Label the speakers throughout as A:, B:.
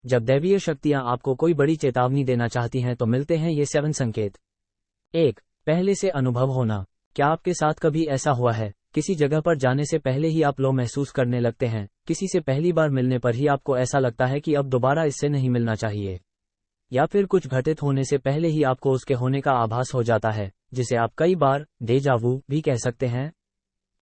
A: जब दैवीय शक्तियां आपको कोई बड़ी चेतावनी देना चाहती हैं तो मिलते हैं ये 7 संकेत। 1. पहले से अनुभव होना। क्या आपके साथ कभी ऐसा हुआ है, किसी जगह पर जाने से पहले ही आप लो महसूस करने लगते हैं, किसी से पहली बार मिलने पर ही आपको ऐसा लगता है कि अब दोबारा इससे नहीं मिलना चाहिए, या फिर कुछ घटित होने से पहले ही आपको उसके होने का आभास हो जाता है, जिसे आप कई बार डेजा वू भी कह सकते हैं।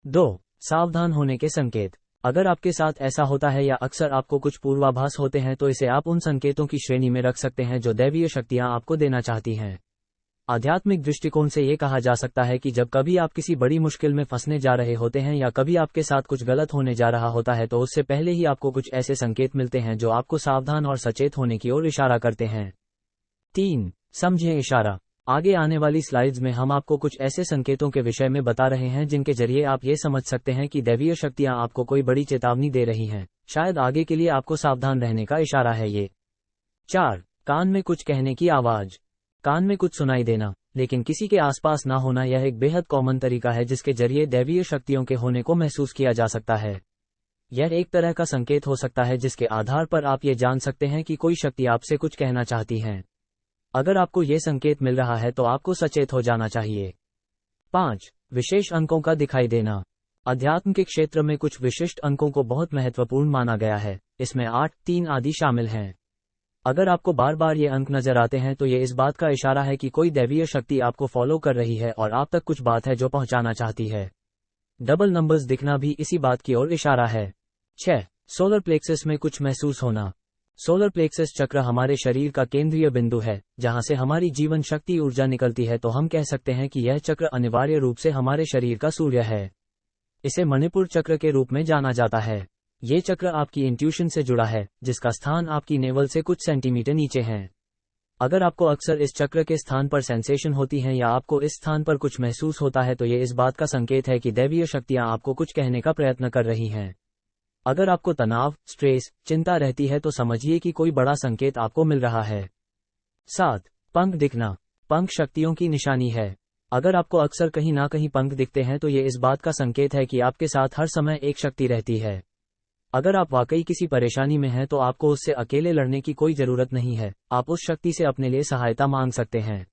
A: 2. सावधान होने के संकेत। अगर आपके साथ ऐसा होता है या अक्सर आपको कुछ पूर्वाभास होते हैं तो इसे आप उन संकेतों की श्रेणी में रख सकते हैं जो दैवीय शक्तियां आपको देना चाहती हैं। आध्यात्मिक दृष्टिकोण से ये कहा जा सकता है कि जब कभी आप किसी बड़ी मुश्किल में फंसने जा रहे होते हैं या कभी आपके साथ कुछ गलत होने जा रहा होता है तो उससे पहले ही आपको कुछ ऐसे संकेत मिलते हैं जो आपको सावधान और सचेत होने की ओर इशारा करते हैं। 3. समझें इशारा। आगे आने वाली स्लाइड्स में हम आपको कुछ ऐसे संकेतों के विषय में बता रहे हैं जिनके जरिए आप ये समझ सकते हैं कि दैवीय शक्तियां आपको कोई बड़ी चेतावनी दे रही हैं, शायद आगे के लिए आपको सावधान रहने का इशारा है ये। 4. कान में कुछ कहने की आवाज। कान में कुछ सुनाई देना, लेकिन किसी के आसपास ना होना, यह एक बेहद कॉमन तरीका है जिसके जरिए दैवीय शक्तियों के होने को महसूस किया जा सकता है। यह एक तरह का संकेत हो सकता है जिसके आधार पर आप ये जान सकते हैं कि कोई शक्ति आपसे कुछ कहना चाहती है। अगर आपको ये संकेत मिल रहा है तो आपको सचेत हो जाना चाहिए। 5. विशेष अंकों का दिखाई देना। अध्यात्म के क्षेत्र में कुछ विशिष्ट अंकों को बहुत महत्वपूर्ण माना गया है, इसमें 8, 3 आदि शामिल हैं। अगर आपको बार बार ये अंक नजर आते हैं तो ये इस बात का इशारा है कि कोई दैवीय शक्ति आपको फॉलो कर रही है और आप तक कुछ बात है जो पहुंचाना चाहती है। डबल नंबर्स दिखना भी इसी बात की ओर इशारा है। 6. सोलर प्लेक्सस में कुछ महसूस होना। सोलर प्लेक्सस चक्र हमारे शरीर का केंद्रीय बिंदु है, जहां से हमारी जीवन शक्ति ऊर्जा निकलती है, तो हम कह सकते हैं कि यह चक्र अनिवार्य रूप से हमारे शरीर का सूर्य है। इसे मणिपुर चक्र के रूप में जाना जाता है। ये चक्र आपकी इंट्यूशन से जुड़ा है, जिसका स्थान आपकी नेवल से कुछ सेंटीमीटर नीचे है। अगर आपको अक्सर इस चक्र के स्थान पर सेंसेशन होती हैं या आपको इस स्थान पर कुछ महसूस होता है तो ये इस बात का संकेत है कि दैवीय शक्तियां आपको कुछ कहने का प्रयत्न कर रही हैं। अगर आपको तनाव, स्ट्रेस, चिंता रहती है तो समझिए कि कोई बड़ा संकेत आपको मिल रहा है। 7. पंख दिखना। पंख शक्तियों की निशानी है। अगर आपको अक्सर कहीं ना कहीं पंख दिखते हैं तो ये इस बात का संकेत है कि आपके साथ हर समय एक शक्ति रहती है। अगर आप वाकई किसी परेशानी में हैं तो आपको उससे अकेले लड़ने की कोई जरूरत नहीं है, आप उस शक्ति से अपने लिए सहायता मांग सकते हैं।